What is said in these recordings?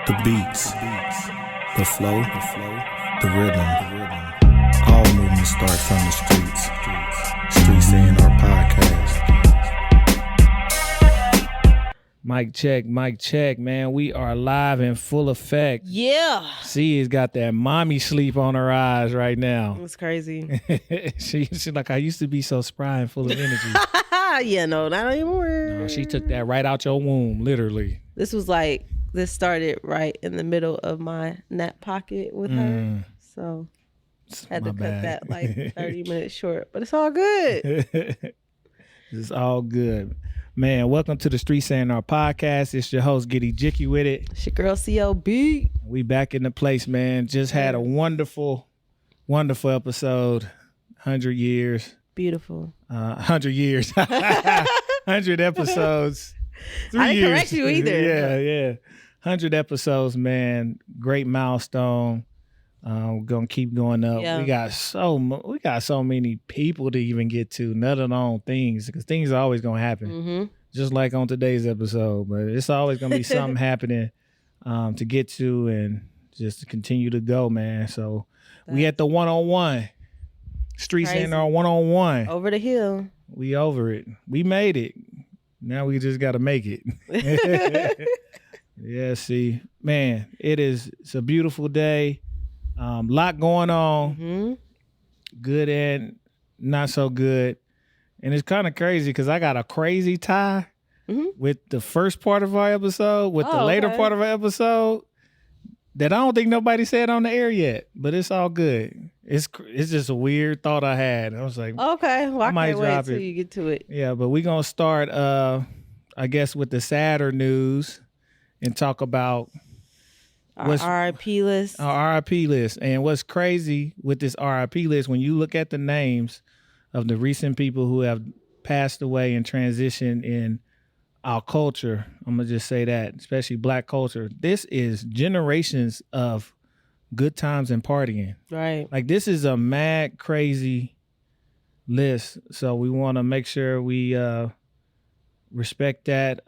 The beats, the flow, the rhythm. All movements start from the streets. Streets A&R Podcast. Mic check, man. We are live in full effect. Yeah. C has got that mommy sleep on her eyes right now. It's crazy. She's like, I used to be so spry and full of energy. Yeah, no, not anymore. No, she took that right out your womb, literally. This started right in the middle of my nap pocket with her. So had to cut that like 30 minutes short. But it's all good. It's all good. Man, welcome to the Streets A&R Podcast. It's your host, Giddy Jicky with it. It's your girl, CLB. We back in the place, man. Just had a wonderful, wonderful episode. 100 years. Beautiful. 100 years. 100 episodes. 3 I didn't years. correct you either. Yeah. 100 episodes, man. Great milestone. We're gonna keep going up. Yeah. We got so many people to even get to. None of our own things, because things are always gonna happen. Mm-hmm. Just like on today's episode, but it's always gonna be something happening to get to and just to continue to go, man. So we at the 101. Streets A&R 101. Over the hill. We over it. We made it. Now we just gotta make it. Yeah, see, man, it's a beautiful day. Lot going on. Mm-hmm. Good and not so good. And it's kind of crazy because I got a crazy tie with the first part of our episode, with the later part of our episode that I don't think nobody said on the air yet, but it's all good. It's just a weird thought I had. I was like, okay, well, I might can't wait drop till it. you get to it. Yeah, but we're going to start, I guess, with the sadder news and talk about Our RIP list. our RIP list. And what's crazy with this RIP list, when you look at the names of the recent people who have passed away and transitioned in our culture, I'm going to just say that, especially Black culture, this is generations of good times and partying. Right. Like, this is a mad, crazy list. So we want to make sure we respect that,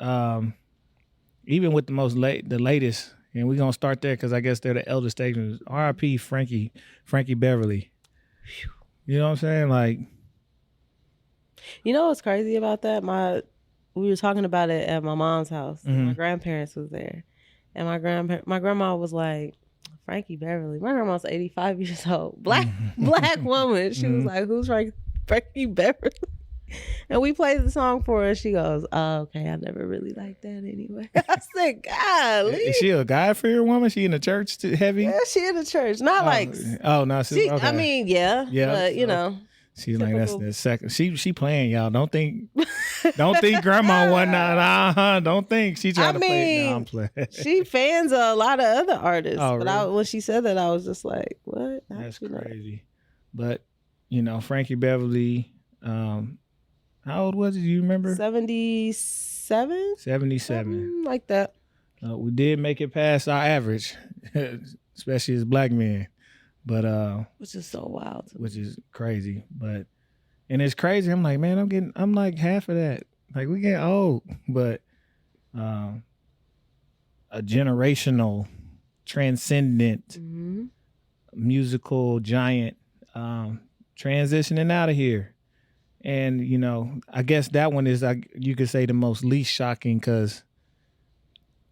even with the latest. And we're going to start there because I guess they're the elder statesmen. R.I.P. Frankie Beverly. You know what I'm saying? Like, You know what's crazy about that? We were talking about it at my mom's house. Mm-hmm. My grandparents was there. And my grandma was like, Frankie Beverly. My grandma's 85 years old. Black woman. She was like, who's Frankie Beverly? And we played the song for her. She goes, oh, okay, I never really liked that anyway. I said, golly. Is she a God-fearing woman? She in the church heavy? Yeah, she in the church. Not like... Oh, no. She, okay. I mean, yeah. But, you know. She's like, that's the second. She playing, y'all. Don't think grandma wasn't not. Don't think she trying to play. No, I'm playing. She fans a lot of other artists. Oh, but really? when she said that, I was just like, what? That's You know. crazy. But, Frankie Beverly, how old was he? Do you remember? 77? 77. Something like that. We did make it past our average, especially as Black men. But Which is so wild. which is crazy. And it's crazy. I'm like, man, I'm like half of that. Like, we get old. But a generational, transcendent, musical giant transitioning out of here. And, I guess that one is, you could say, the most least shocking because,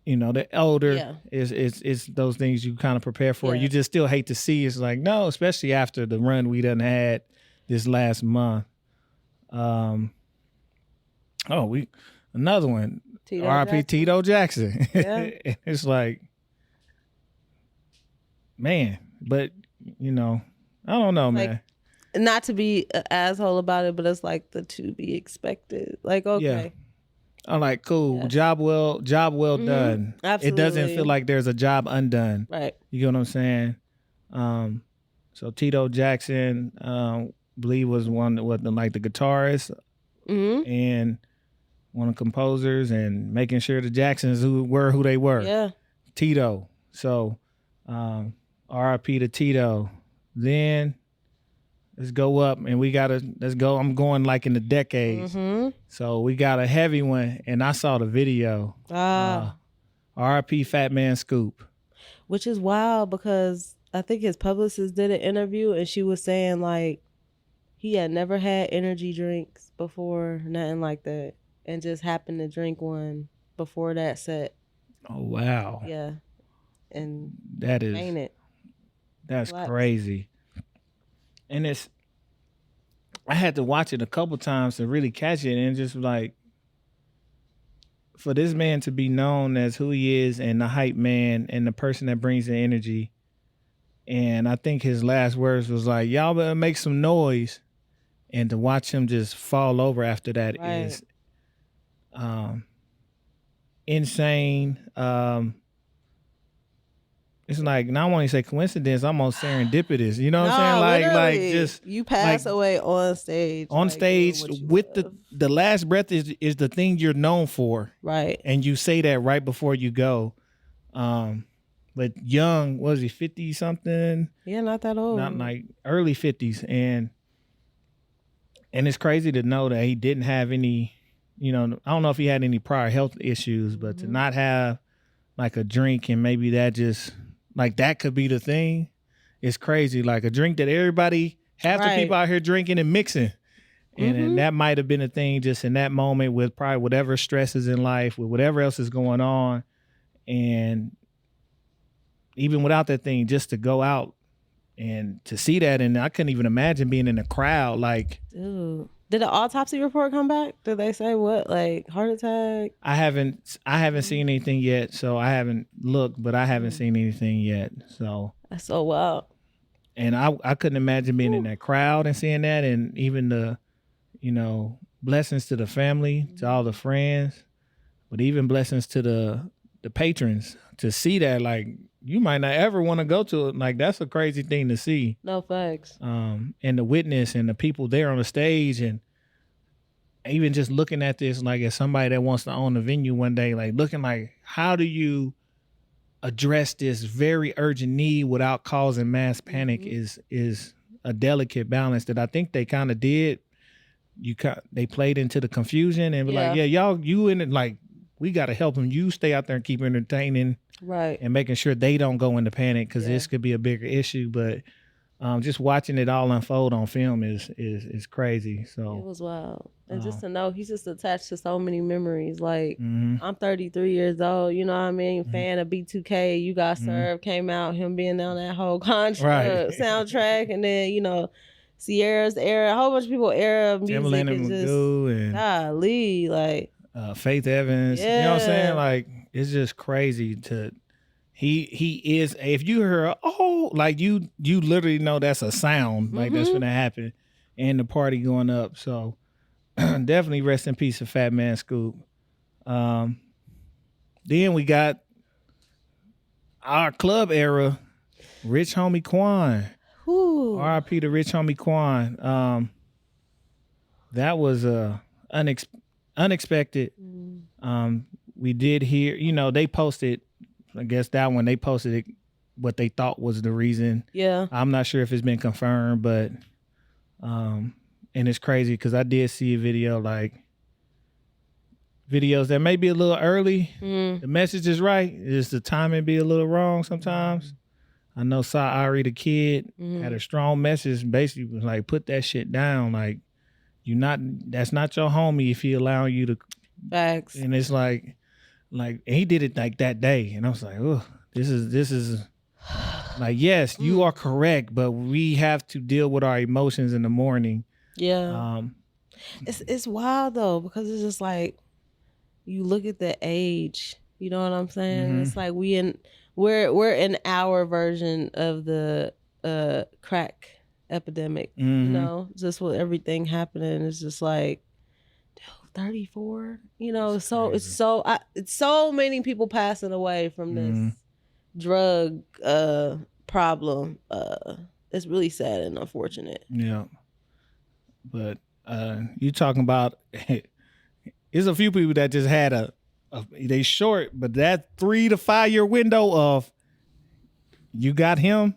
the elder is those things you kind of prepare for. Yeah. You just still hate to see. It's like, no, especially after the run we done had this last month. Another one, R.I.P. Tito Jackson. Yeah. It's like, man, but, I don't know, man. Not to be an asshole about it, but it's like the to be expected. Like, okay. Yeah. I'm like, cool. Yeah. Job well done. Absolutely. It doesn't feel like there's a job undone. Right. You get what I'm saying? So Tito Jackson, believe was one that was like the guitarist and one of the composers and making sure the Jacksons who they were. Yeah. Tito. So R.I.P. to Tito. Then let's go up and let's go. I'm going like in the decades. So we got a heavy one and I saw the video. R.I.P. Fatman Scoop. Which is wild because I think his publicist did an interview and she was saying like he had never had energy drinks before, nothing like that, and just happened to drink one before that set. Oh wow. Yeah. And that's Relax. crazy. And I had to watch it a couple times to really catch it, and just like for this man to be known as who he is and the hype man and the person that brings the energy. And I think his last words was like, y'all better make some noise. And to watch him just fall over after that is insane. It's like, not want to say coincidence, almost serendipitous. You know what I'm saying? Like just you pass away on stage. On like, stage with love. the last breath is the thing you're known for. Right. And you say that right before you go. But young, what was he, 50 something? Yeah, not that old. Not like early 50s. And it's crazy to know that he didn't have any, I don't know if he had any prior health issues, but to not have like a drink and maybe that just, like that could be the thing. It's crazy. Like a drink that everybody, half the people out here drinking and mixing. And that might have been a thing just in that moment with probably whatever stresses in life, with whatever else is going on. And even without that thing, just to go out and to see that. And I couldn't even imagine being in a crowd. Like, dude, did the autopsy report come back? Did they say what, like heart attack? I haven't seen anything yet, so I haven't looked, but I haven't seen anything yet. So that's so wild. And I couldn't imagine being in that crowd and seeing that, and even the, blessings to the family, to all the friends, but even blessings to the patrons to see that. Like, you might not ever want to go to it. Like, that's a crazy thing to see. No facts. And the witness and the people there on the stage, and even just looking at this, like as somebody that wants to own a venue one day, like looking like, how do you address this very urgent need without causing mass panic is a delicate balance that I think they kind of did. They played into the confusion and be like, yeah, y'all, you in it, like, we got to help them. You stay out there and keep entertaining. Right. And making sure they don't go into panic, because this could be a bigger issue. But just watching it all unfold on film is crazy. So it was wild. And just to know he's just attached to so many memories. Like, I'm 33 years old, you know what I mean? Fan of B2K, You Got Served came out, him being on that whole soundtrack. And then, Sierra's era, a whole bunch of people era music. Timbaland and Magoo and golly, like Faith Evans. You know what I'm saying? Like, it's just crazy to he is, if you hear like you literally know that's a sound, like that's gonna happen, and the party going up. So definitely rest in peace to Fatman Scoop. Then we got our club era, Rich Homie Quan. R.I.P. to Rich Homie Quan. That was unexpected. We did hear, they posted, I guess that one, they posted it, what they thought was the reason. Yeah. I'm not sure if it's been confirmed, but, and it's crazy because I did see a video, like, videos that may be a little early. The message is right. It's the timing be a little wrong sometimes. I know Ari the Kid had a strong message, basically was like, put that shit down. Like, that's not your homie if he allowing you to. Facts. And it's like and he did it like that day. And I was like, oh, this is like, yes, you are correct, but we have to deal with our emotions in the morning. Yeah. It's wild though, because it's just like, you look at the age, you know what I'm saying? It's like we're in our version of the crack epidemic, just with everything happening. It's just like, 34, so it's so many people passing away from this drug problem. It's really sad and unfortunate. Yeah. But you talking about, there's a few people that just had they short, but that 3 to 5 year window of, you got him.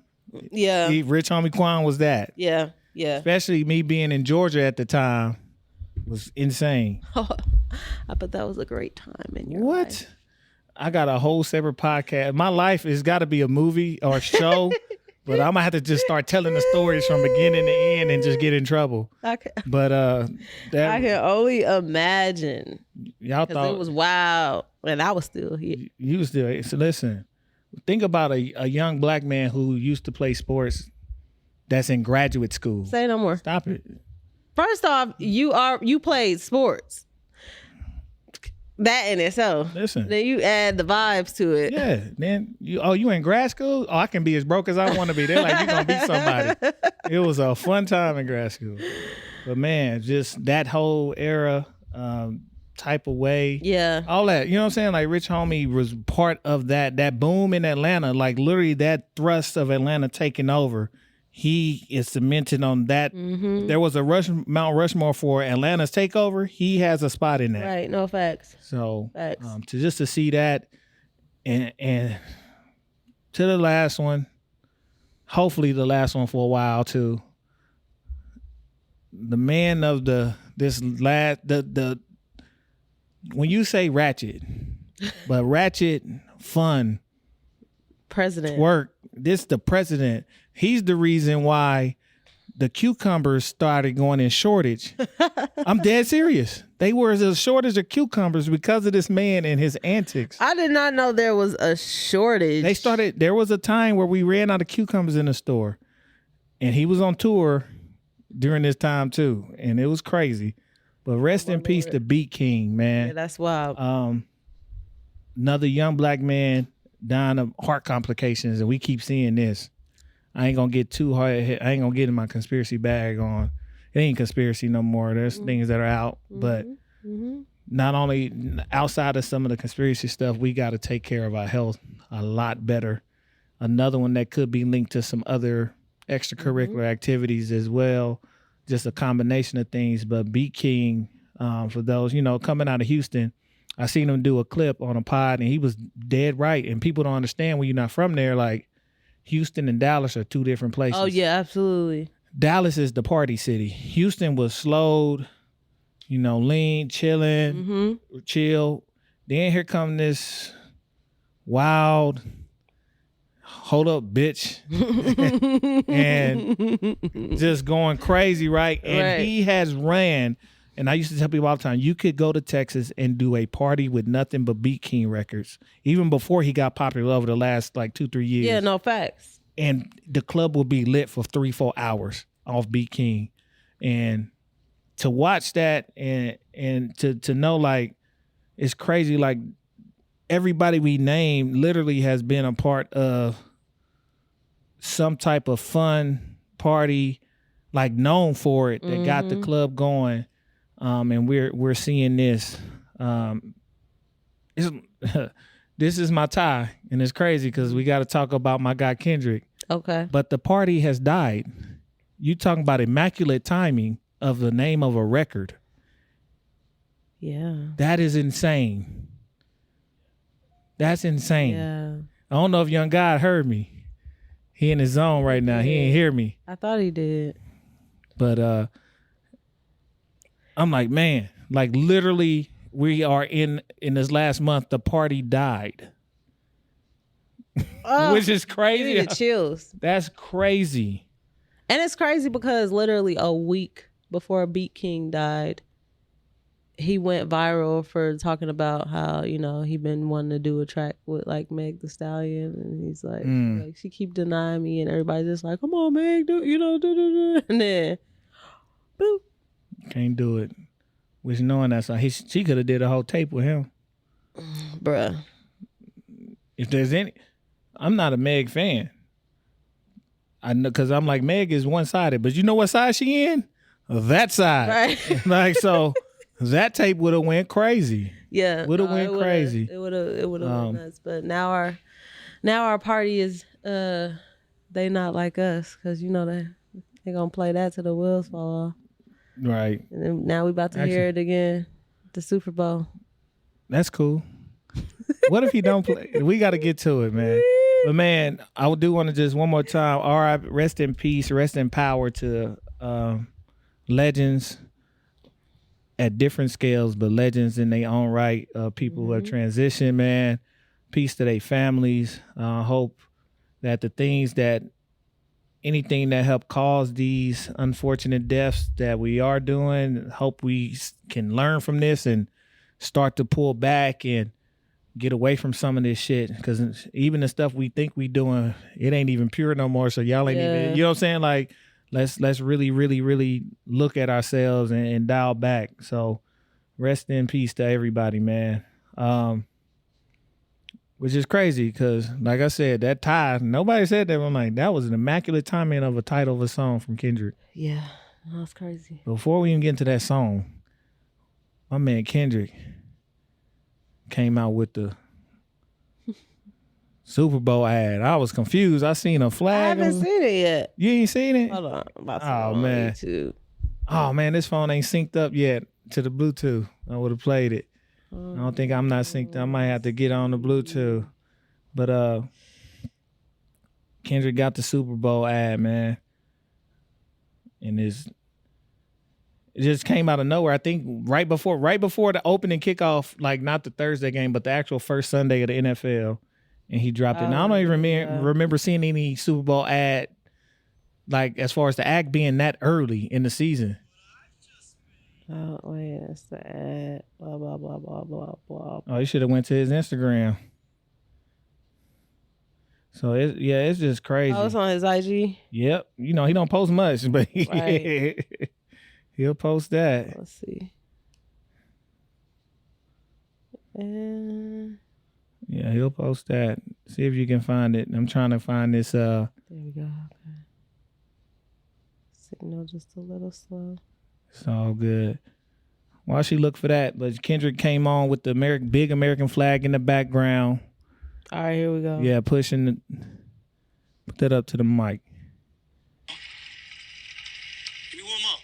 Yeah. Rich Homie Quan was that. Yeah. Yeah. Especially me being in Georgia at the time was insane. I bet that was a great time in your life. I got a whole separate podcast. My life has got to be a movie or a show, but I'm gonna have to just start telling the stories from beginning to end and just get in trouble. But I can only imagine. Y'all thought it was wild, and I was still here. You was still. So listen, think about a young black man who used to play sports that's in graduate school. Say no more. Stop it. First off, you played sports. That in itself. Listen. Then you add the vibes to it. Yeah. Then you in grad school? Oh, I can be as broke as I want to be. They're like, you're gonna be somebody. It was a fun time in grad school. But man, just that whole era, type of way. Yeah. All that. You know what I'm saying? Like Rich Homie was part of that boom in Atlanta. Like literally that thrust of Atlanta taking over. He is cemented on that. Mm-hmm. There was a Mount Rushmore for Atlanta's takeover. He has a spot in that. Right. No facts. So facts. To see that, and to the last one, hopefully the last one for a while too. The man of the when you say ratchet, but ratchet fun president work. This the president. He's the reason why the cucumbers started going in shortage. I'm dead serious. They were a shortage of cucumbers because of this man and his antics. I did not know there was a shortage. There was a time where we ran out of cucumbers in the store. And he was on tour during this time too. And it was crazy. But rest in peace to Beatking, man. Yeah, that's wild. Another young black man dying of heart complications, and we keep seeing this. I ain't gonna get too hard. I ain't gonna get in my conspiracy bag on. It ain't conspiracy no more. There's things that are out, but not only outside of some of the conspiracy stuff, we got to take care of our health a lot better. Another one that could be linked to some other extracurricular activities as well. Just a combination of things. But Beatking, for those, coming out of Houston, I seen him do a clip on a pod, and he was dead right. And people don't understand when you're not from there, like, Houston and Dallas are two different places. Oh, yeah, absolutely. Dallas is the party city. Houston was slowed, lean, chilling, chill. Then here come this wild, hold up, bitch. And just going crazy, right? And he has ran, and I used to tell people all the time, you could go to Texas and do a party with nothing but Beatking records, even before he got popular over the last 2-3 years. Yeah, no facts. And the club will be lit for 3-4 hours off Beatking. And to watch that and to know, it's crazy, everybody we named literally has been a part of some type of fun party, known for it, that got the club going. And we're seeing this. This is my tie, and it's crazy because we got to talk about my guy Kendrick. Okay. But the party has died. You talking about immaculate timing of the name of a record. Yeah. That is insane. That's insane. Yeah. I don't know if young God heard me. He in his zone right now. He ain't hear me. I thought he did. But I'm like, man, literally we are in this last month, the party died. Which is crazy. You need the chills. That's crazy. And it's crazy because literally a week before Beatking died, he went viral for talking about how, he been wanting to do a track with Meg Thee Stallion, and he's like, she keep denying me, and everybody's just like, come on, Meg, do, and then boop. Can't do it. Which knowing that she could have did a whole tape with him. Bruh. If there's any, I'm not a Meg fan. I know, because I'm like, Meg is one-sided, but you know what side she in? That side. Right. So that tape would have went crazy. Yeah. Would have went crazy. It would have went nuts. But now our party is they not like us, because they gonna play that till the wheels fall off. Right. And then now we about to hear it again, the Super Bowl. That's cool. What if he don't play? We got to get to it, man. But man, I do want to just one more time, R.I.P. Rest in peace, rest in power to legends at different scales, but legends in their own right. People who have transitioned, man. peace to their families. Hope that anything that helped cause these unfortunate deaths that we are doing, hope we can learn from this and start to pull back and get away from some of this shit. Because even the stuff we think we doing, it ain't even pure no more. So y'all ain't even, you know what I'm saying? Like, let's really, really, really look at ourselves and dial back. So rest in peace to everybody, man. Which is crazy because, like I said, that tie, nobody said that. I'm like, that was an immaculate timing of a title of a song from Kendrick. Yeah, that's crazy. Before we even get into that song, my man Kendrick came out with the Super Bowl ad. I was confused. I seen a flag. I haven't seen it yet. You ain't seen it? Hold on. I'm about to Oh, go on man. YouTube. Oh, man, this phone ain't synced up yet to the Bluetooth. I would have played it. I don't think I'm not synced. I might have to get on the Bluetooth. But Kendrick got the Super Bowl ad, man. And it just came out of nowhere. I think right before the opening kickoff, like not the Thursday game, but the actual first Sunday of the NFL. And he dropped it. Now, I don't even remember seeing any Super Bowl ad, like as far as the act being that early in the season. Oh, wait, that's the ad. Blah, blah, blah, blah, blah, blah. Oh, he should have went to his Instagram. So, it's just crazy. Oh, it's on his IG? Yep. You know, he don't post much, but Right. he'll post that. Let's see. Yeah, he'll post that. See if you can find it. I'm trying to find this. There we go. Okay. Signal just a little slow. It's all good. While she look for that, but Kendrick came on with the big American flag in the background. All right, here we go. Yeah, put that up to the mic. Give me one more.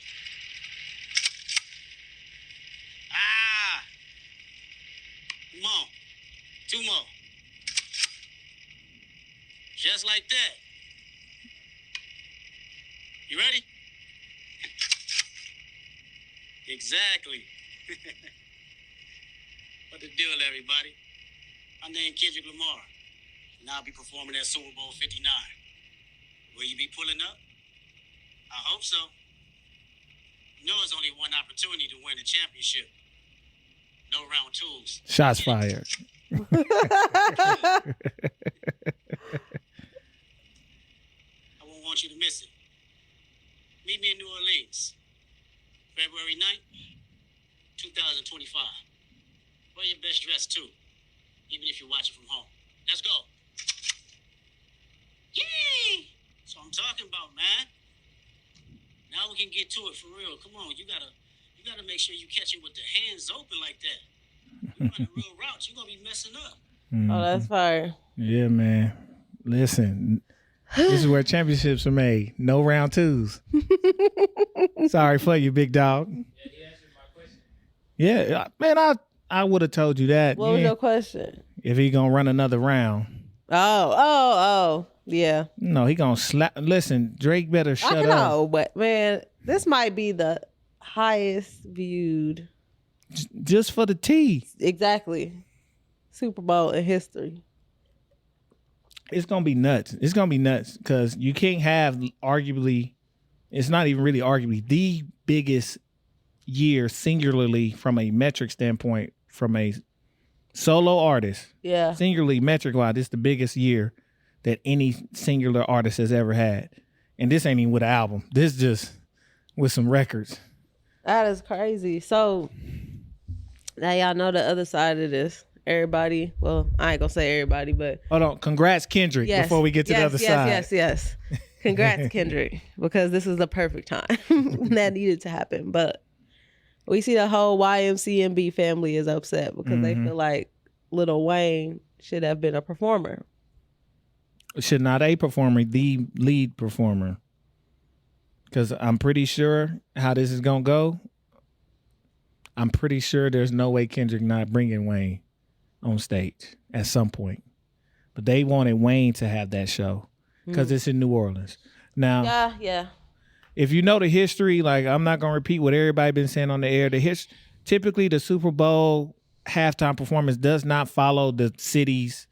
Come on. 2 more. Just like that. You ready? Exactly. What the deal, everybody? My name Kendrick Lamar, and I'll be performing at Super Bowl 59. Will you be pulling up? I hope so. You know there's only one opportunity to win a championship. No round twos. Shots fired. I won't want you to miss it. Meet me in New Orleans, February 9th, 2025. Wear your best dress, too, even if you're watching from home. Let's go. Yay! That's what I'm talking about, man. Now we can get to it for real. Come on, you gotta make sure you catch it with the hands open like that. You run a real route, you're gonna be messing up. Oh, that's fire. Yeah, man. Listen, this is where championships are made. No round twos. Sorry for you, big dog. Yeah, he answered my question. Yeah, man, I would have told you that. What was your question? If he gonna run another round. Oh. Yeah. No, he gonna slap. Listen, Drake better shut I up. know, but man, this might be the highest viewed. Just for the tea. Exactly. Super Bowl in history. It's gonna be nuts. It's gonna be nuts because you can't have arguably. It's not even really arguably the biggest year singularly from a metric standpoint from a solo artist. Yeah. Singularly metric wise, it's the biggest year that any singular artist has ever had. And this ain't even with an album. This just with some records. That is crazy. So now y'all know the other side of this. Everybody, well, I ain't gonna say everybody, but Hold on. Congrats, Kendrick, before we get to the other side. Yes. Congrats, Kendrick, because this is the perfect time that needed to happen. But we see the whole YMCMB family is upset because they feel like Lil Wayne should have been a performer. Should not a performer, the lead performer. Because I'm pretty sure how this is going to go. I'm pretty sure there's no way Kendrick not bringing Wayne on stage at some point. But they wanted Wayne to have that show because it's in New Orleans. Now, Yeah. if you know the history, like I'm not going to repeat what everybody been saying on the air. Typically the Super Bowl halftime performance does not follow the city's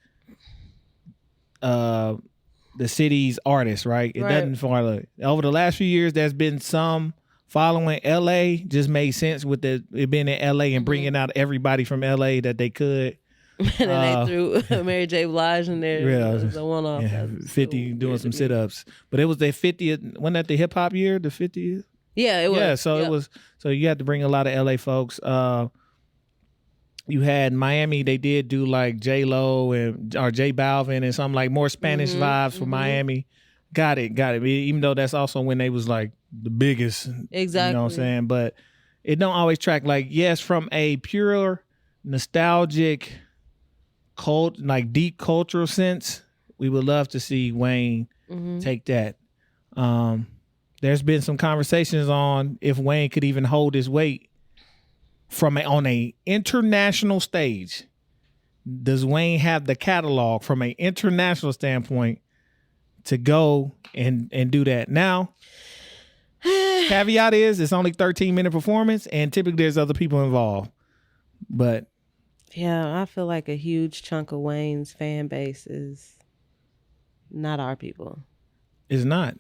the city's artists, right? It doesn't follow. Over the last few years, there's been some following. LA just made sense with it being in LA and bringing out everybody from LA that they could. And then they threw Mary J. Blige in there. Yeah, as a one-off. Yeah, 50 doing some sit-ups. But it was their 50th, wasn't that the hip-hop year, the 50th? Yeah, it was. Yeah, so it was, so you had to bring a lot of LA folks. You had Miami, they did do like J-Lo or J Balvin and some like more Spanish vibes for Miami. Got it. Even though that's also when they was like the biggest. Exactly. You know what I'm saying? But it don't always track. Like, yes, from a pure nostalgic like deep cultural sense, we would love to see Wayne take that. There's been some conversations on if Wayne could even hold his weight on a international stage. Does Wayne have the catalog from an international standpoint to go and do that? Now, caveat is it's only 13-minute performance, and typically there's other people involved. But yeah, I feel like a huge chunk of Wayne's fan base is not our people. It's not.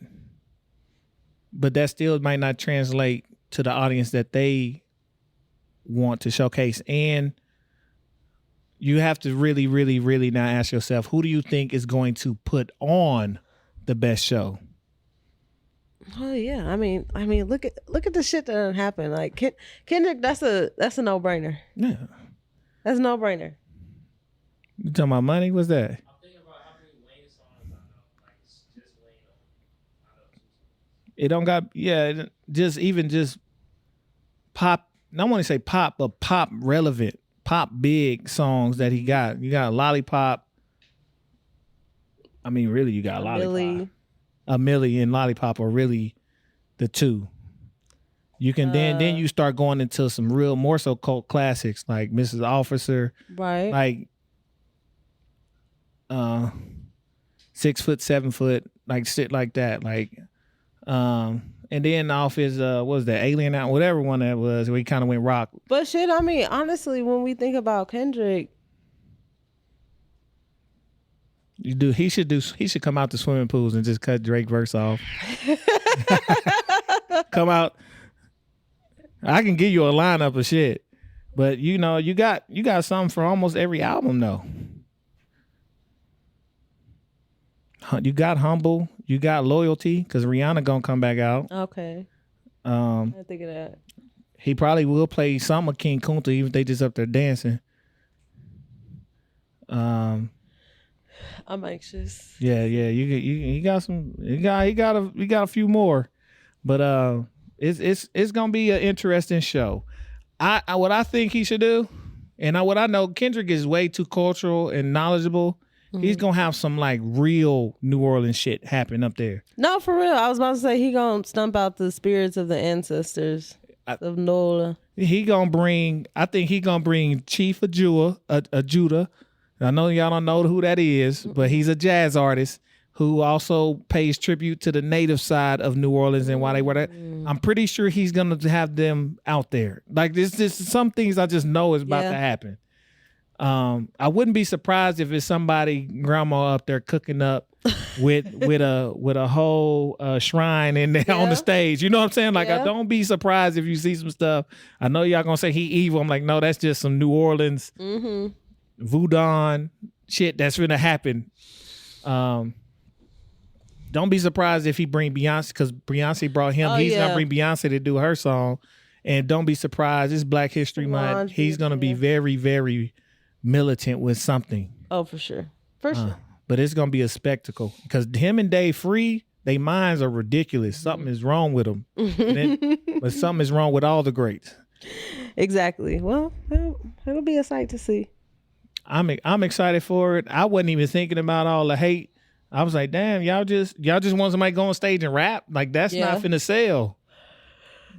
But that still might not translate to the audience that they want to showcase. And you have to really, really, really now ask yourself, who do you think is going to put on the best show? Oh yeah, I mean, look at the shit that happened. Like Kendrick, that's a no-brainer. Yeah. That's a no-brainer. You talking about money? What's that? I'm thinking about how many Wayne songs I know. Like, it's just Wayne. I know 2 songs. It don't got, just pop, I want to say pop, but pop relevant, pop big songs that he got. You got Lollipop. I mean, really, you got Lollipop. A Millie and Lollipop are really the two. You can then you start going into some real more so cult classics like Mrs. Officer, right? Like 6 foot, 7 foot, like shit like that. Like and then off his what was that, Alien Out, whatever one that was, where he kind of went rock. But shit, I mean, honestly, when we think about Kendrick, he should come out the swimming pools and just cut Drake verse off. Come out. I can give you a lineup of shit, but you know, you got something for almost every album though. You got Humble, you got Loyalty, because Rihanna gonna come back out. Okay. I think of that. He probably will play some of King Kunta, even if they just up there dancing. I'm anxious. Yeah. You got some. You got a few more, but it's gonna be an interesting show. What I think he should do, and what I know, Kendrick is way too cultural and knowledgeable. He's gonna have some like real New Orleans shit happen up there. No, for real. I was about to say he gonna stump out the spirits of the ancestors of Nola. I think he gonna bring Chief of Judah. I know y'all don't know who that is, but he's a jazz artist who also pays tribute to the native side of New Orleans and why they were that. I'm pretty sure he's gonna have them out there. Like this some things I just know is about to happen. I wouldn't be surprised if it's somebody grandma up there cooking up with a whole shrine in there on the stage. You know what I'm saying? Like I don't be surprised if you see some stuff. I know y'all gonna say he evil. I'm like, no, that's just some New Orleans voodoo shit that's gonna happen. Don't be surprised if he bring Beyonce, because Beyonce brought him. He's gonna bring Beyonce to do her song, and don't be surprised. It's Black History Month. He's gonna be very, very militant with something. Oh, for sure, for sure. But it's gonna be a spectacle because him and Dave Free, their minds are ridiculous. Something is wrong with them, but something is wrong with all the greats. Exactly. Well, it'll be a sight to see. I'm excited for it. I wasn't even thinking about all the hate. I was like, damn, y'all just want somebody to go on stage and rap? Like that's not finna sell.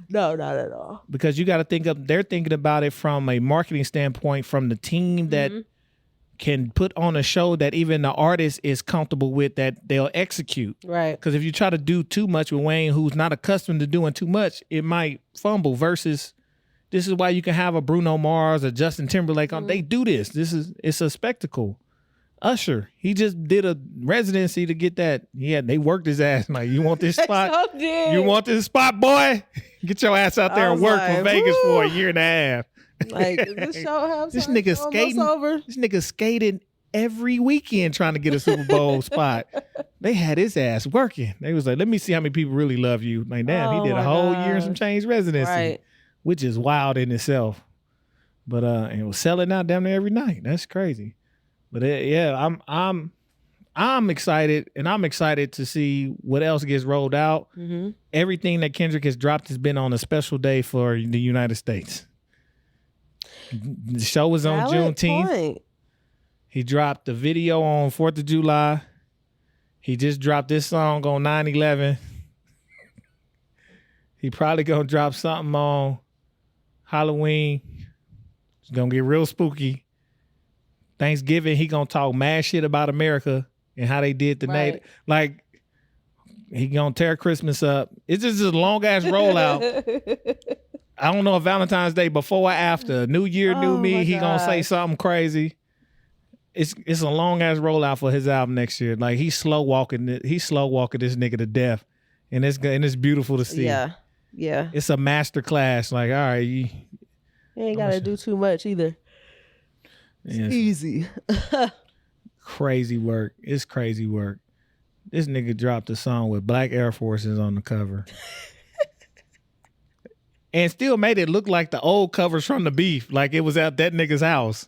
No, not at all. Because you got to they're thinking about it from a marketing standpoint, from the team that can put on a show that even the artist is comfortable with, that they'll execute. Right. Because if you try to do too much with Wayne, who's not accustomed to doing too much, it might fumble. Versus, this is why you can have a Bruno Mars or Justin Timberlake on. They do this. It's a spectacle. Usher. He just did a residency to get that. Yeah, they worked his ass. Like, you want this spot? So did. You want this spot, boy? Get your ass out there I and was work like, for Vegas woo. for a year and a half. Like, is this show have This nigga skating. over? This nigga skating every weekend trying to get a Super Bowl spot. They had his ass working. They was like, let me see how many people really love you. Like, damn, Oh he did a my whole year and gosh. some change residency, Right. which is wild in itself. But and it was selling out damn near every night. That's crazy. But yeah, I'm excited, and I'm excited to see what else gets rolled out. Mm-hmm. Everything that Kendrick has dropped has been on a special day for the United States. The show was on Juneteenth. Point. He dropped the video on 4th of July. He just dropped this song on 9/11. He probably gonna drop something on Halloween. It's gonna get real spooky. Thanksgiving, he gonna talk mad shit about America and how they did the Right. native. Like, he gonna tear Christmas up. It's just a long ass rollout. I don't know if Valentine's Day before or after. New Year, new Oh me. my He gonna say gosh. something crazy. It's a long ass rollout for his album next year. Like, he's slow walking this nigga to death, and it's beautiful to see. Yeah. Yeah. It's a master class. Like, all right, You ain't got to do too much either. it's Easy. crazy work. It's crazy work. This nigga dropped a song with Black Air Forces on the cover. And still made it look like the old covers from the Beef, like it was at that nigga's house.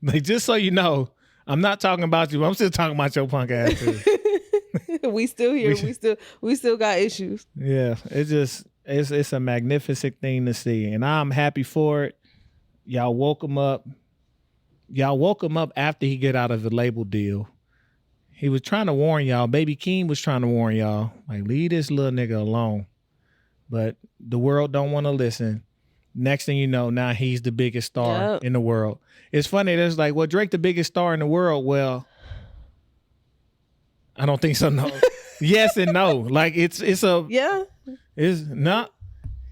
Like, just so you know, I'm not talking about you. I'm still talking about your punk ass too. We still here. We still got issues. Yeah, it's a magnificent thing to see, and I'm happy for it. Y'all woke him up. Y'all woke him up after he get out of the label deal. He was trying to warn y'all. Baby Keem was trying to warn y'all, like, leave this little nigga alone. But the world don't want to listen. Next thing you know, now he's the biggest star Yep. in the world. It's funny. There's like, well, Drake the biggest star in the world. Well, I don't think so. No. Yes and no. Like, it's Yeah. not.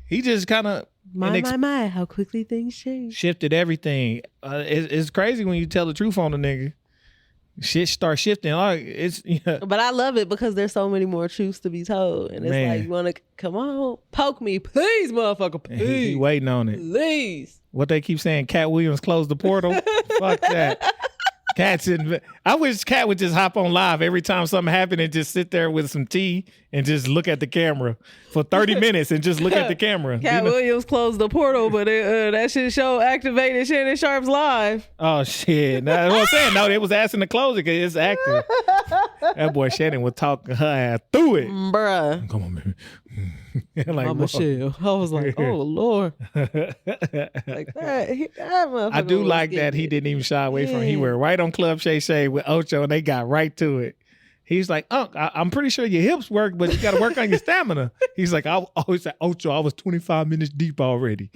He just kind of My, how quickly things change. shifted everything. It's crazy when you tell the truth on the nigga. Shit start shifting. Like, it's But I love it because there's so many more truths to be told. And it's Man. like, you want to, come on, poke me, please, motherfucker, he please. waiting on it. Please. What they keep saying, Cat Williams closed the portal. Fuck that. I wish Cat would just hop on live every time something happened and just sit there with some tea and just look at the camera for 30 minutes and just look at the camera. Cat You know? Williams closed the portal, but that shit show activated Shannon Sharp's live. Oh shit! That's what I'm saying. No, they was asking to close it because it's active. That boy Shannon would talk her ass through it. Bruh. Come on, man. Like, Mama Michelle. I was like, oh, Lord. Like that motherfucker I do was like that getting he it. didn't even shy away from it. He Yeah. went right on Club Shay Shay with Ocho and they got right to it. He's like, I'm pretty sure your hips work, but you got to work on your stamina. He's like, I always say, Ocho, I was 25 minutes deep already.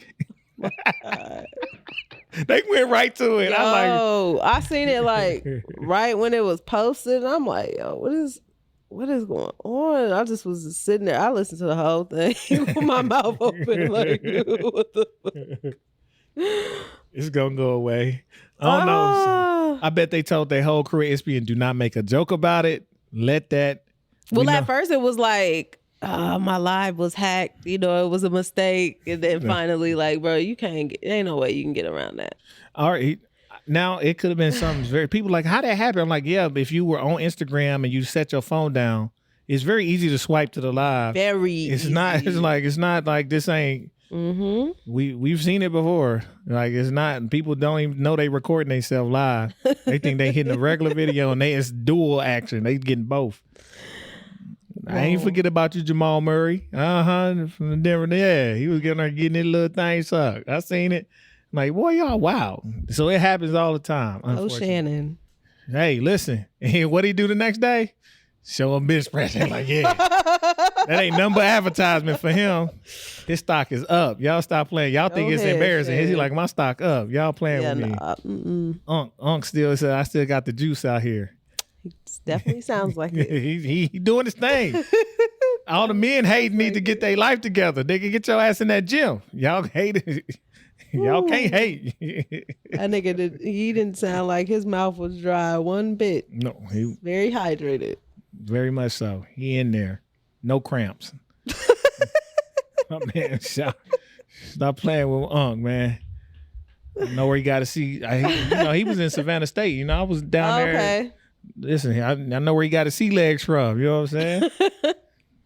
They went right to it. I'm like, Yo, I seen it like right when it was posted. And I'm like, yo, what is going on? I just was just sitting there. I listened to the whole thing with my mouth open, like, what the fuck? it's going to go away. I don't know. Ah. I bet they told their whole crew at ESPN, do not make a joke about it. Let that. Well, we at know- first it was like, my live was hacked. You know, it was a mistake. And then finally, like, bro, you can't get, ain't no way you can get around that. All right. Now it could have been something very. People like, how that happened? I'm like, yeah, but if you were on Instagram and you set your phone down, it's very easy to swipe to the live. Very It's easy. not. It's not like this ain't. Mm-hmm. We've seen it before. Like, it's not. People don't even know they recording themselves live. They think they hitting a regular video and it's dual action. They getting both. I ain't forget about you, Jamal Murray. From Denver. Yeah, he was getting his little thing sucked. I seen it. I'm like, boy, y'all wow. So it happens all the time. Oh, Unfortunately. Shannon. Hey, listen. And what he do the next day? Show him bench pressing. Like, yeah, that ain't nothing but advertisement for him. His stock is up. Y'all stop playing. Y'all think Go it's ahead, embarrassing. He's Shannon. like, my stock up. Y'all playing Yeah, with me. nah. Mm-mm. Unc still said, I still got the juice out here. It definitely sounds like it. he doing his thing. All the men hate need to get their life together. They can get your ass in that gym. Y'all hate it. Y'all can't hate. That nigga he didn't sound like his mouth was dry one bit. No, he Very hydrated. very much so. He in there. No cramps. My man, stop playing with Unc, man. I know where you got to see. He was in Savannah State. I was down there. Okay. Listen, I know where you got to sea legs from. You know what I'm saying?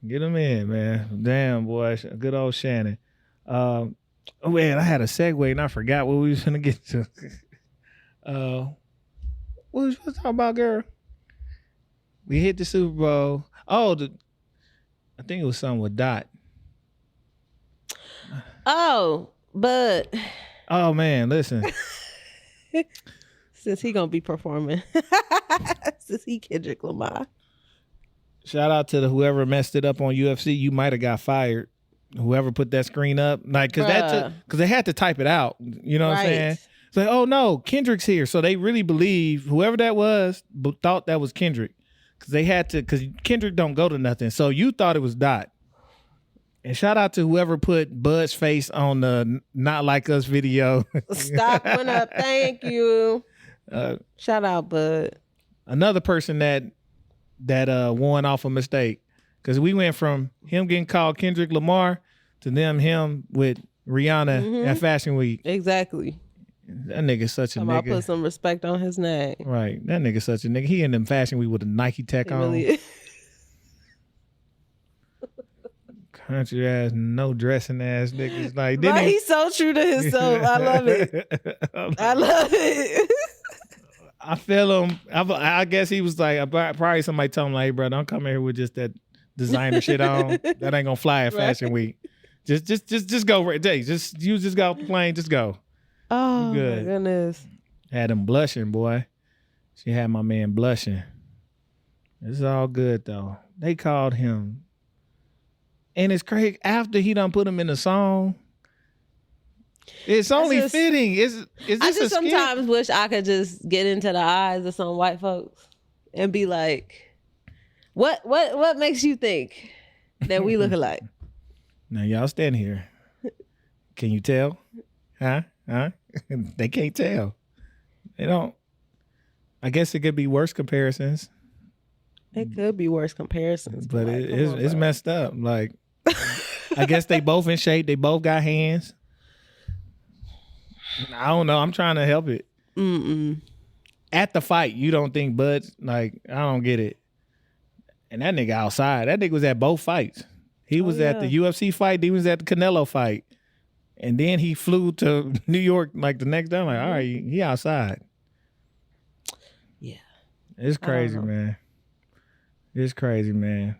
Get him in, man. Damn, boy. Good old Shannon. Oh, man, I had a segue and I forgot what we was going to get to. What was we talking about, girl? We hit the Super Bowl. Oh, I think it was something with Dot. Oh, but Oh, man, listen. since he gonna be performing, since he Kendrick Lamar. Shout out to whoever messed it up on UFC. You might have got fired. Whoever put that screen up, like, because they had to type it out. You know what I'm saying? It's like, oh no, Kendrick's here. So they really believe whoever that was thought that was Kendrick, because they had to. Because Kendrick don't go to nothing. So you thought it was Dot. And shout out to whoever put Bud's face on the Not Like Us video. Stock went up. Thank you. Shout out, Bud. Another person that won off a mistake. Because we went from him getting called Kendrick Lamar to him with Rihanna at Fashion Week. Exactly. That nigga's such a nigga. I'll put some respect on his name. Right. That nigga's such a nigga. He in them Fashion Week with a Nike tech He on. really is. Country ass, no dressing ass niggas. Like, Right, he's so true to himself. I love it. I love it. I feel him. I guess he was like, probably somebody told him, like, hey, bro, don't come here with just that designer shit on. That ain't gonna fly at Fashion Week. Just go. You just got off the plane. Just go. Oh, my goodness. Had him blushing, boy. She had my man blushing. It's all good though. They called him. And it's crazy, after he done put him in the song, it's only fitting. Is this I just a skit? sometimes wish I could just get into the eyes of some white folks and be like, what makes you think that we look alike? Now y'all stand here. Can you tell? Huh? They can't tell. They don't. I guess it could be worse comparisons. It could be worse comparisons. But like, it's messed up. Like, I guess they both in shape. They both got hands. I don't know. I'm trying to help it. At the fight, you don't think Bud's like, I don't get it. And that nigga outside. That nigga was at both fights. He was at the UFC fight. He was at the Canelo fight. And then he flew to New York like the next day. I'm like, all right, he outside. Yeah. It's crazy, man. It's crazy, man.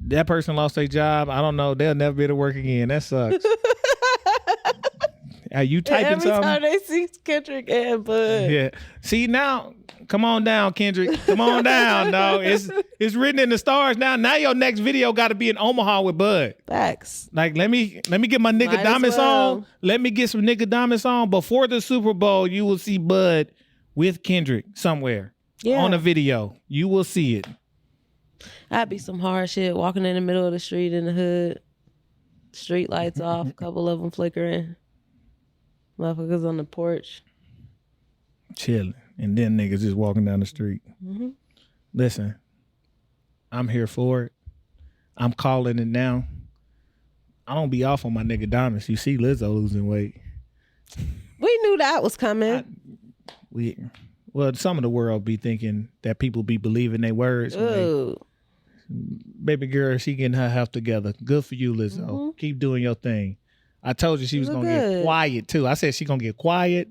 That person lost their job. I don't know. They'll never be able to work again. That sucks. Are you typing something? Every time they see Kendrick and Bud. Yeah. See, now, come on down, Kendrick. Come on down, dog. It's written in the stars now. Now your next video got to be in Omaha with Bud. Facts. Like, let me get my nigga Diamonds on. Let me get some nigga Diamonds on. Before the Super Bowl, you will see Bud with Kendrick somewhere on a video. You will see it. That'd be some hard shit. Walking in the middle of the street in the hood, street lights off, a couple of them flickering. Motherfuckers on the porch. Chilling. And then niggas just walking down the street. Listen, I'm here for it. I'm calling it now. I don't be off on my nigga Diamonds. You see Lizzo losing weight. We knew that was coming. Well, some of the world be thinking that people be believing their words. Like, baby girl, she getting her health together. Good for you, Lizzo. Keep doing your thing. I told you she was going to get quiet, too. I said she going to get quiet.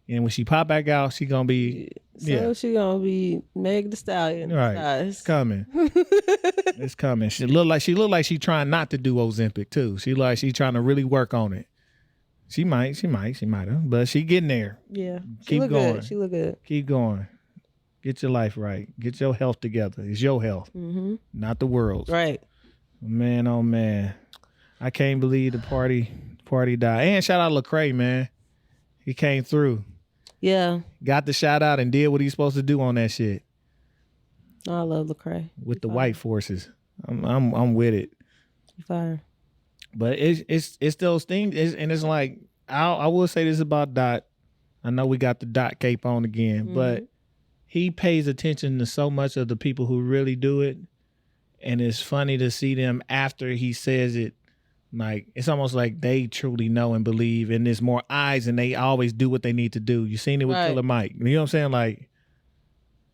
And when she pop back out, she going to be... So she going to be Meg the Stallion. Right. It's coming. It's coming. She look like she trying not to do Ozempic, too. She trying to really work on it. She might have. But she getting there. Yeah. Keep going. Good. She look good. Keep going. Get your life right. Get your health together. It's your health, not the world's. Right. Man, oh man, I can't believe the party died. And shout out Lecrae, man. He came through. Yeah. Got the shout out and did what he's supposed to do on that shit. I love Lecrae. With the white forces, I'm with it. Fire. But it's those things, and it's like I will say this about Dot. I know we got the Dot cape on again, but he pays attention to so much of the people who really do it. And it's funny to see them after he says it. Like, it's almost like they truly know and believe, and there's more eyes, and they always do what they need to do. You seen it with Killer Mike. You know what I'm saying? Like,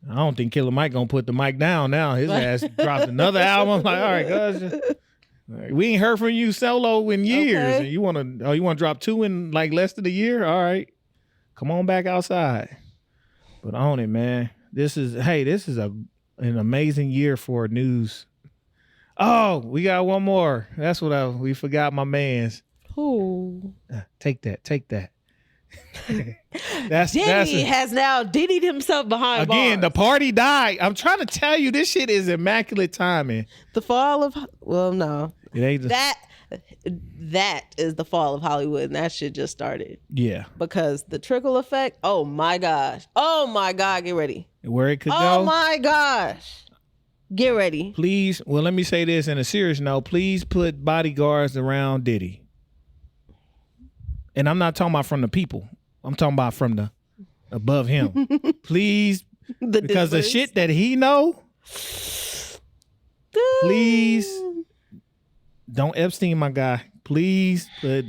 I don't think Killer Mike gonna put the mic down now. His ass dropped another album. I'm like, all right, guys, we ain't heard from you solo in years. Okay. And you wanna drop 2 in like less than a year? All right, come on back outside. But on it, man. This is an amazing year for news. Oh, we got one more. That's what we forgot. My man's. Who? Take that. Diddy has now Diddy'd himself behind again. bars. The party died. I'm trying to tell you, this shit is immaculate timing. The fall of no, It ain't that is the fall of Hollywood, and that shit just started. Yeah, Because the trickle effect. Oh my gosh. Oh my God. Get ready. where it could go. Oh my gosh. Get ready. Please, well, let me say this in a serious note. Please put bodyguards around Diddy. And I'm not talking about from the people. I'm talking about from the above him. Please, because the shit that he know, please don't Epstein my guy. Please put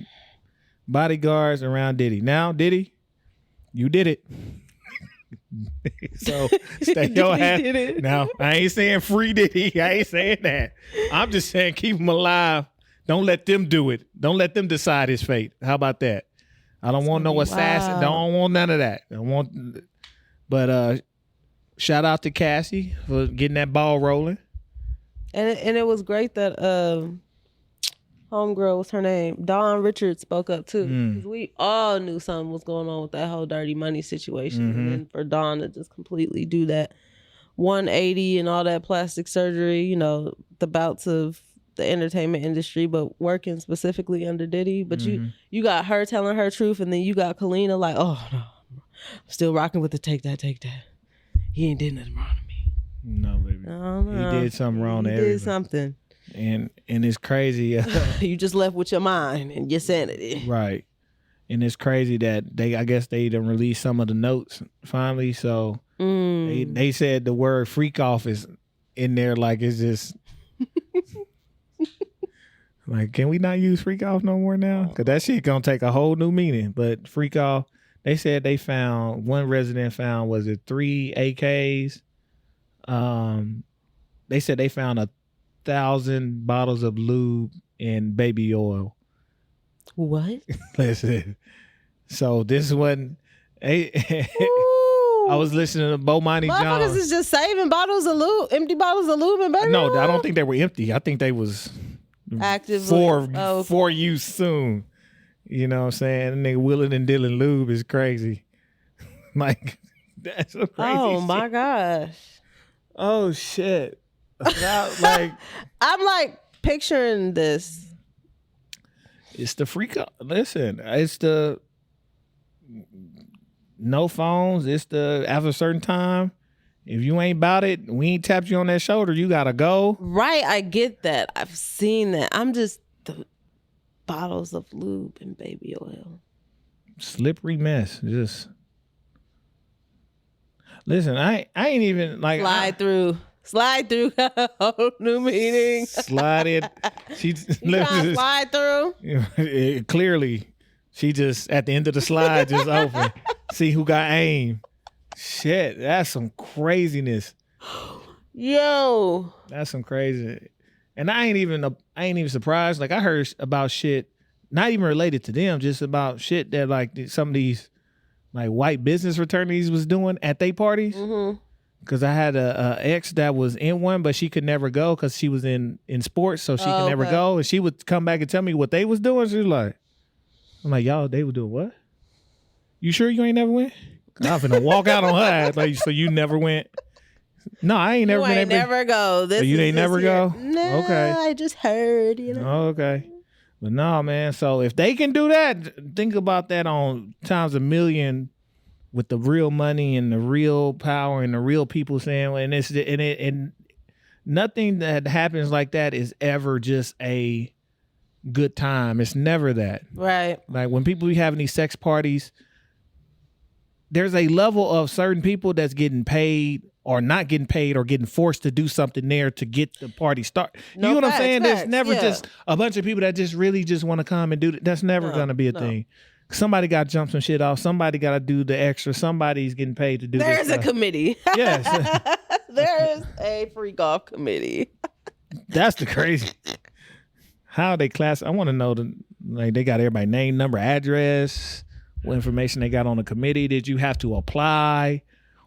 bodyguards around Diddy. Now, Diddy, you did it. So stay your ass. Now, I ain't saying free Diddy. I ain't saying that. I'm just saying keep him alive. Don't let them do it. Don't let them decide his fate. How about that? I don't want no assassin. Wow. Don't want none of that. But shout out to Cassie for getting that ball rolling. And it was great that homegirl, what's her name? Dawn Richards spoke up too. 'Cause we all knew something was going on with that whole dirty money situation. And then for Dawn to just completely do that 180 and all that plastic surgery, you know, the bouts of the entertainment industry, but working specifically under Diddy. But you got her telling her truth, and then you got Kalina like, oh no, I'm still rocking with the take that. He ain't did nothing wrong to me. No, baby. He did something wrong to He everybody. did something. And it's crazy. You just left with your mind and your sanity. Right. And it's crazy that I guess they done released some of the notes finally. So they said the word freak off is in there, like it's just like, can we not use freak off no more now? Because that shit gonna take a whole new meaning. But freak off, they said they found, one resident found, was it 3 AKs? They said they found 1,000 bottles of lube and baby oil. What? Listen, so this wasn't. I was listening to Bomani Motherfuckers Jones. is just saving bottles of lube, empty bottles of lube and baby No, oil? I don't think they were empty. I think they was Actively. for use soon. You know what I'm saying? That nigga willing and dealing lube is crazy. Like, that's a crazy Oh shit. my gosh. Oh shit. Like, I'm like picturing this. it's the freak out. Listen, it's the no phones. It's the after a certain time. If you ain't about it, we ain't tapped you on that shoulder. You gotta go. Right, I get that. I've seen that. I'm just the bottles of lube and baby oil. Slippery mess. Just listen. I ain't even like Slide through. Whole new meaning. slide it. She You trying to slide through? clearly, she just at the end of the slide just open. See who got aim. Shit, that's some craziness. Yo. That's some crazy. And I ain't even surprised. Like, I heard about shit not even related to them, just about shit that like some of these like white business fraternities was doing at their parties. Mm-hmm. Cause I had a ex that was in one, but she could never go because she was in sports, so she could never go. And she would come back and tell me what they was doing. She was like, I'm like, y'all, they were doing what? You sure you ain't never went? I'm finna walk out on her ass. Like, so you never went? No, I ain't never You been. ain't never go. This So you is ain't never this year. go? No, Okay. I just heard, you know. Oh, okay. But no, man. So if they can do that, think about that on times a million with the real money and the real power and the real people saying, and nothing that happens like that is ever just a good time. It's never that. Right. Like when people be having these sex parties, there's a level of certain people that's getting paid or not getting paid or getting forced to do something there to get the party started. No, you know what facts, I'm saying? There's facts, never yeah. just a bunch of people that just really just want to come and do that. That's never going to be a thing. Somebody got to jump some shit off. Somebody got to do the extra. Somebody's getting paid to do this There's a stuff. committee. Yes. There's a freak off committee. That's the crazy. How they class? I want to know they got everybody name, number, address, what information they got on the committee. Did you have to apply?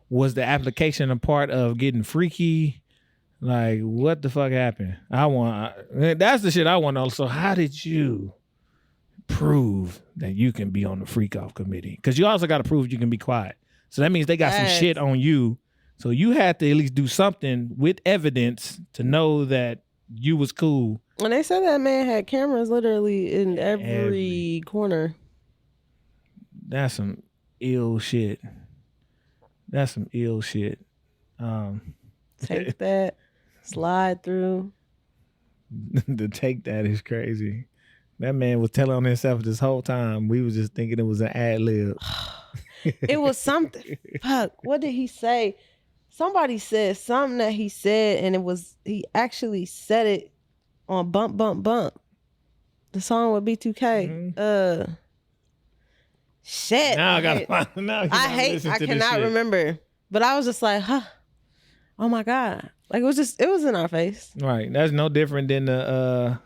Was the application a part of getting freaky? Like, what the fuck happened? That's the shit I want to know. So how did you prove that you can be on the freak off committee? Because you also got to prove you can be quiet. So that means they got some shit on you. So you had to at least do something with evidence to know that you was cool. And they said that man had cameras literally in every corner. That's some ill shit. That's some ill shit. Take that, slide through. To take that is crazy. That man was telling on himself this whole time. We was just thinking it was an ad lib. It was something. Fuck, what did he say? Somebody said something that he said, and he actually said it on Bump Bump Bump, the song with B2K. Mm-hmm. Shit. Now I gotta find. Now I cannot remember, but I was just like, huh, oh my god, like it was in our face. Right. That's no different than the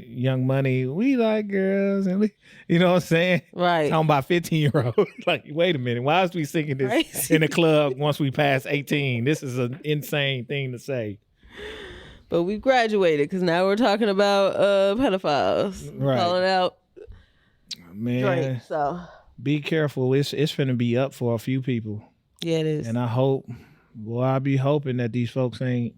Young Money. We like girls, and you know what I'm saying? Right. Talking about 15-year-olds. Like, wait a minute, why is we singing this Crazy. in the club once we pass 18? This is an insane thing to say. But we graduated because now we're talking about pedophiles. Right. Calling out Man, Drake. So be careful. It's finna be up for a few people. yeah, it is. And I be hoping that these folks ain't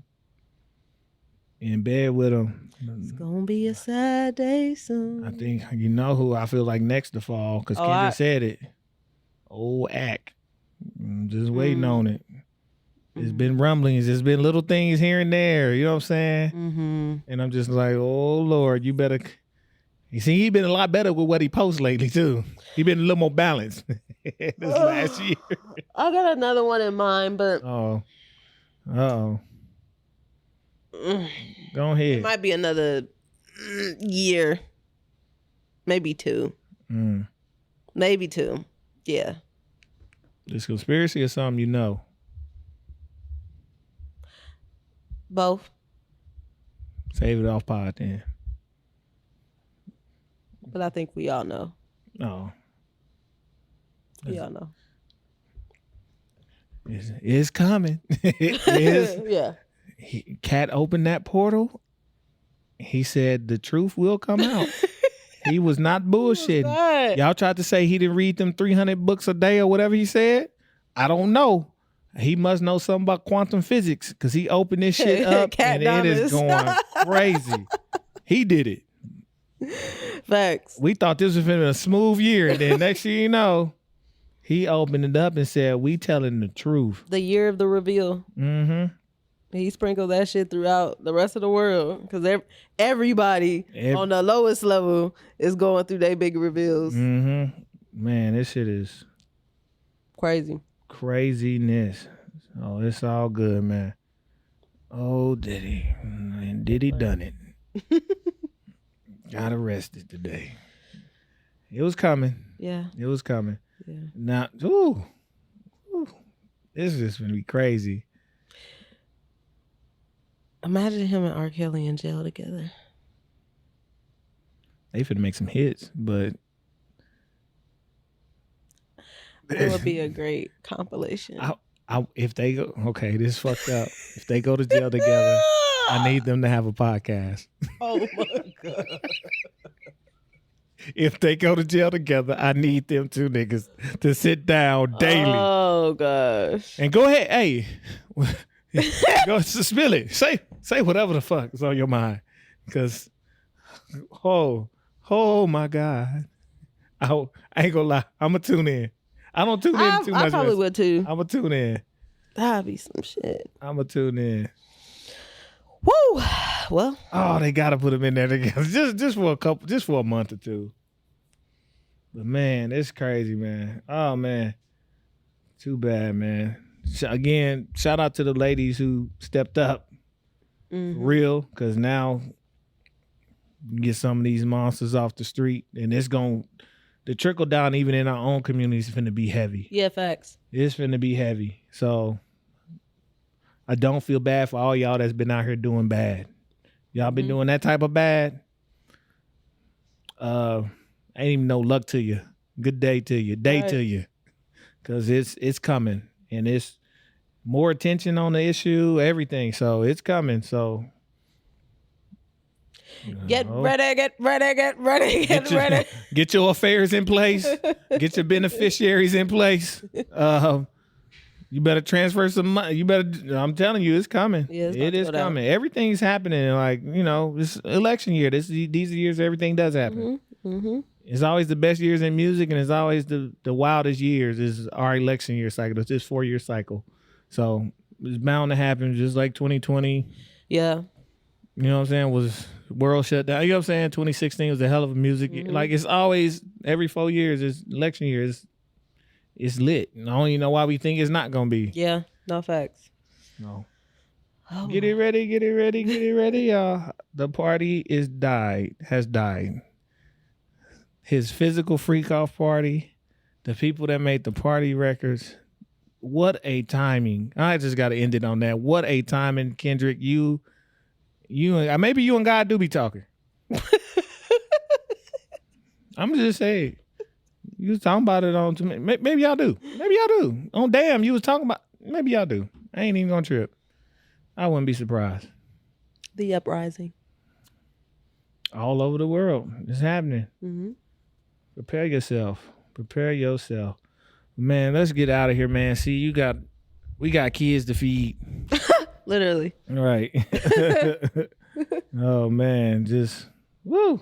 in bed with them. It's gonna be a sad day soon. I think you know who I feel like next to fall, because Kendrick said it. Old Act. I'm just waiting on it. It's been rumblings. There's been little things here and there. You know what I'm saying? Mm-hmm. And I'm just like, oh Lord, you better. You see, he been a lot better with what he posts lately too. He been a little more balanced this last year. I got another one in mind, but Oh. Go it ahead. might be another year, maybe 2, maybe 2. Yeah. This conspiracy or something you know? Both. Save it off pod then. But I think we all know. Oh. We all know. It's coming. It is. Yeah. Cat opened that portal. He said the truth will come out. He was not bullshitting. Right. Y'all tried to say he didn't read them 300 books a day or whatever he said. I don't know. He must know something about quantum physics because he opened this shit up Cat and it is Dominus. going crazy. He did it. Facts. We thought this was been a smooth year, and then next thing you know, he opened it up and said, "We telling the truth." The year of the reveal. Mm-hmm. He sprinkled that shit throughout the rest of the world because everybody on the lowest level is going through their big reveals. Mm-hmm. Man, this shit is Crazy. craziness. Oh, it's all good, man. Oh, did he? And did he done it? Got arrested today. It was coming. Yeah. It was coming. Yeah. Now, this is just gonna be crazy. Imagine him and R. Kelly in jail together. They finna make some hits, but That would be a great compilation. if they go, okay, this is fucked up. If they go to jail together, I need them to have a podcast. Oh my God. If they go to jail together, I need them two niggas to sit down daily. Oh gosh. And go ahead, hey, go spill it. Say whatever the fuck is on your mind, because oh my God, I ain't gonna lie, I'ma tune in. I don't tune in too much. I probably would too. I'ma tune in. That'd be some shit. I'ma tune in. Woo! Well, Oh, they gotta put them in there together, just for a month or two. But man, it's crazy, man. Oh man, too bad, man. Again, shout out to the ladies who stepped up, for real, because now you get some of these monsters off the street, and the trickle down even in our own communities is finna be heavy. yeah, facts. It's finna be heavy. So I don't feel bad for all y'all that's been out here doing bad. Y'all been doing that type of bad. Ain't even no luck to you. Good day to you. To you. Cause it's coming. And it's more attention on the issue, everything. So it's coming. So Get ready. Get your affairs in place. Get your beneficiaries in place. You better transfer some money. I'm telling you, it's coming. Yeah, it's it is coming. Everything's happening. Like, it's election year. These are years everything does happen. It's always the best years in music, and it's always the wildest years is our election year cycle. It's this 4-year cycle. So it's bound to happen, just like 2020. Yeah. You know what I'm saying? Was world shut down. You know what I'm saying? 2016 was a hell of a music. Like, it's always, every 4 years is election year. It's lit. I don't even know why we think it's not going to be. Yeah, no facts. No. Oh, Get it ready, y'all. The party has died. His physical freak off party, the people that made the party records, what a timing. I just got to end it on that. What a timing, Kendrick. Maybe you and God do be talking. I'm just saying. You was talking about it on, maybe y'all do. On Damn, you was talking about, maybe y'all do. I ain't even gonna trip. I wouldn't be surprised. The uprising. All over the world. It's happening. Mm-hmm. Prepare yourself. Man, let's get out of here, man. See, we got kids to feed. Literally. Right. Oh man, just woo.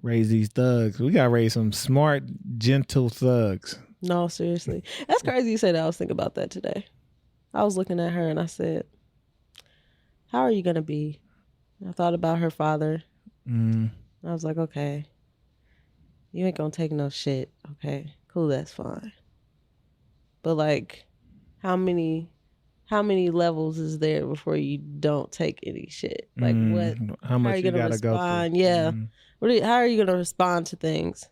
Raise these thugs. We gotta raise some smart, gentle thugs. No, seriously. That's crazy you said that. I was thinking about that today. I was looking at her and I said, how are you gonna be? I thought about her father. I was like, okay, you ain't gonna take no shit. Okay, cool, that's fine. But like, how many levels is there before you don't take any shit? Like what? How much are you gonna gotta respond? go through? Yeah. How are you gonna respond to things?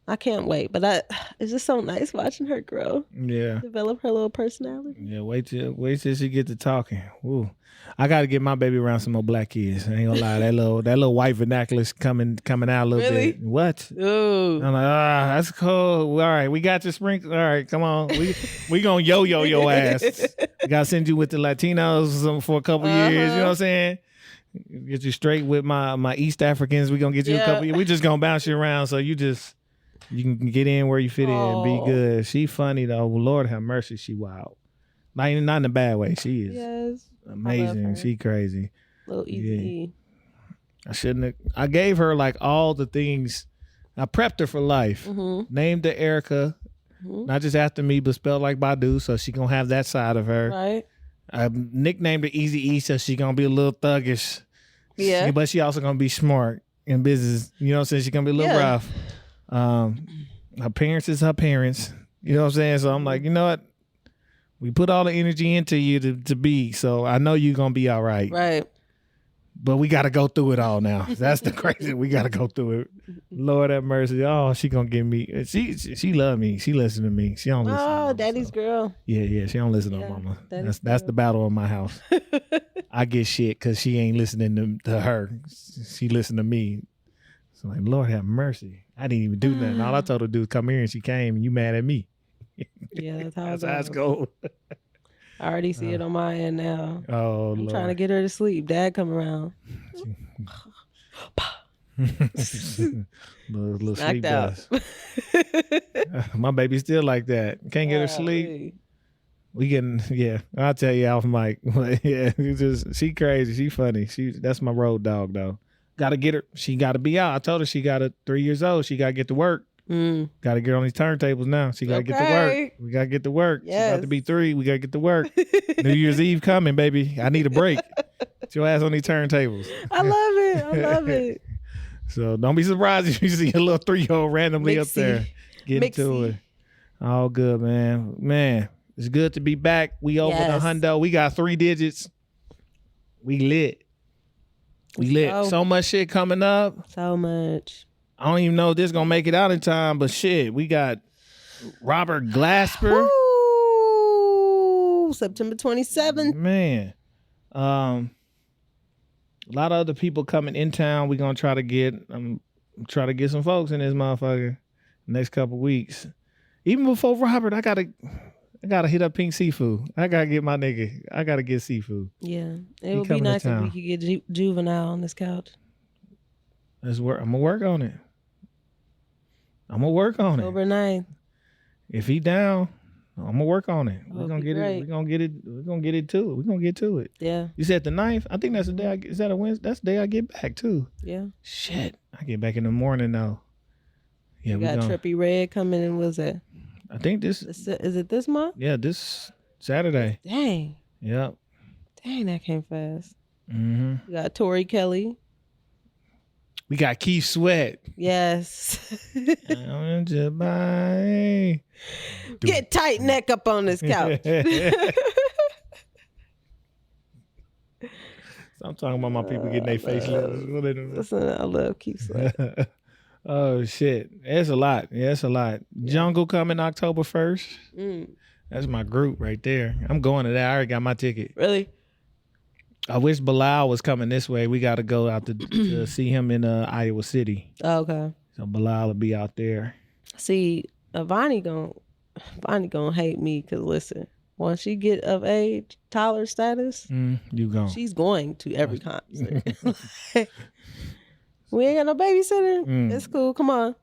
I can't wait. But it's just so nice watching her grow. Yeah. Develop her little personality. Yeah. Wait till she get to talking. Woo. I got to get my baby around some more black kids. I ain't gonna lie. That little white vernacular's coming out a little bit. What? Ooh. I'm like, that's cool. All right, we got your sprinkles. All right, come on. We gonna yo-yo your ass. Gotta send you with the Latinos for a couple years. You know what I'm saying? Get you straight with my East Africans. We gonna get you a couple years. We just gonna bounce you around so you can get in where you fit in. Be good. She funny though. Lord have mercy. She wild. Not in a bad way. She is. Yes. Amazing. She crazy. Little easy. Yeah. I gave her like all the things. I prepped her for life. Named her Erica, not just after me, but spelled like Badu, so she gonna have that side of her. Right. I nicknamed her Easy E, so she gonna be a little thuggish. Yeah. But she also gonna be smart in business. You know what I'm saying? She gonna be a little rough. Her parents is her parents. You know what I'm saying? So I'm like, you know what? We put all the energy into you to be, so I know you're going to be all right. Right. But we got to go through it all now. That's the crazy. We got to go through it. Lord have mercy. Oh, she going to give me. She love me. She listen to me. She don't listen to mama, daddy's girl. Yeah. She don't listen to mama. That's the battle in my house. I get shit because she ain't listening to her. She listen to me. So like, Lord have mercy. I didn't even do nothing. All I told her to do was come here, and she came, and you mad at me. Yeah, that's how it's go. I already see it on my end now. Oh, I'm Lord. trying to get her to sleep. Dad come around. little sleep Knocked out. dust. My baby's still like that. Can't get her sleep. We getting, I'll tell you off mic. Yeah, she crazy. She funny. That's my road dog though. Gotta get her. She gotta be out. I told her she got 3 years old. She gotta get to work. Got to get on these turntables now. She got to get to work. We got to get to work. It's about to be 3. We got to get to work. New Year's Eve coming, baby. I need a break. Get your ass on these turntables. I love it. So don't be surprised if you see a little 3-year-old randomly up there getting to it. All good, man. Man, it's good to be back. We over the hundo. We got 3 digits. We lit. So much shit coming up. So much. I don't even know if this is going to make it out in time, but shit, we got Robert Glasper. Ooh, September 27th. Man. A lot of other people coming in town. We're going to try to get some folks in this motherfucker next couple weeks. Even before Robert, I gotta hit up Pink Seafood. I gotta get my nigga. I gotta get seafood. Yeah, it would be nice if we could get Juvenile on this couch. Let's work. I'm gonna work on it. October 9th. If he down, I'm gonna work on it. We're gonna get great. it. We're gonna get it to it. We're gonna get to it. Yeah. You said the 9th? I think that's the day. Is that a Wednesday? That's the day I get back too. Yeah. Shit, I get back in the morning though. Yeah, we got Trippie Redd coming in. Was it? I think this is it this month? Yeah, this Saturday. Dang. Yep. Dang, that came fast. Mm-hmm. We got Tori Kelly. We got Keith Sweat. Yes. Get tight neck up on this couch. I'm talking about my people getting their facelifts. Listen, I love Keith Sweat. Oh shit, it's a lot. Yeah, it's a lot. Yeah. Jungle coming October 1st. That's my group right there. I'm going to that. I already got my ticket. Really? I wish Bilal was coming this way. We got to go out to see him in Iowa City. Oh, okay. So Bilal will be out there. See, Vonnie gonna hate me because listen, once she get of age, Tyler status, you gone. She's going to every concert. We ain't got no babysitter. It's cool. Come on.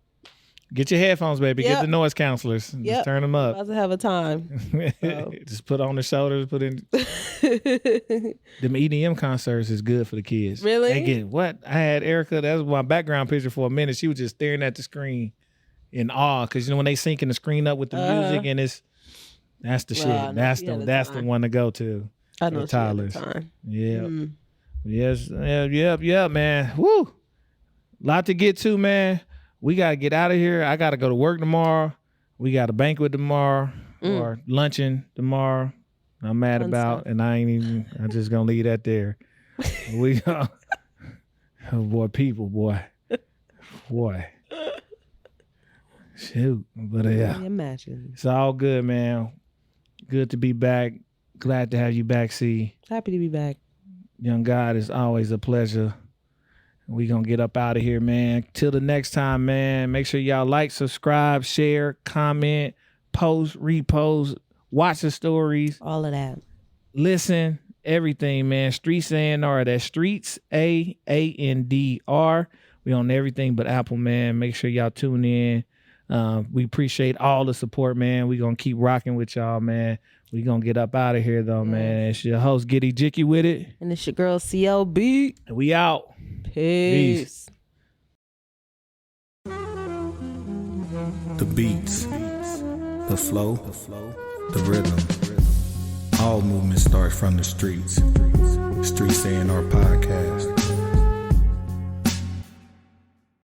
Get your headphones, baby. Get the noise counselors. Just turn them up. About to have a time. So. Just put on the shoulders. Put in. Them EDM concerts is good for the kids. Really? They get what? I had Erica. That was my background picture for a minute. She was just staring at the screen in awe because when they syncing the screen up with the music and that's the shit. That's the one to go to. I know Tyler's. Yeah. Yes. Yep. Man. Woo. Lot to get to, man. We got to get out of here. I got to go to work tomorrow. We got a banquet tomorrow or luncheon tomorrow. I'm mad about, and I'm just going to leave that there. We oh boy, people, boy. Shoot. But yeah. Imagine. It's all good, man. Good to be back. Glad to have you back, C. Happy to be back. Young God, it's always a pleasure. We gonna get up out of here, man. Till the next time, man. Make sure y'all like, subscribe, share, comment, post, repost, watch the stories. All of that. Listen, everything, man. Streets A&R. That's Streets A&R. We on everything but Apple, man. Make sure y'all tune in. We appreciate all the support, man. We gonna keep rocking with y'all, man. We gonna get up out of here, though, man. It's your host, Giddy Jicky with it. And it's your girl, CLB. And we out. Peace. The beats, the flow, the rhythm. All movement starts from the streets. Streets A&R Podcast.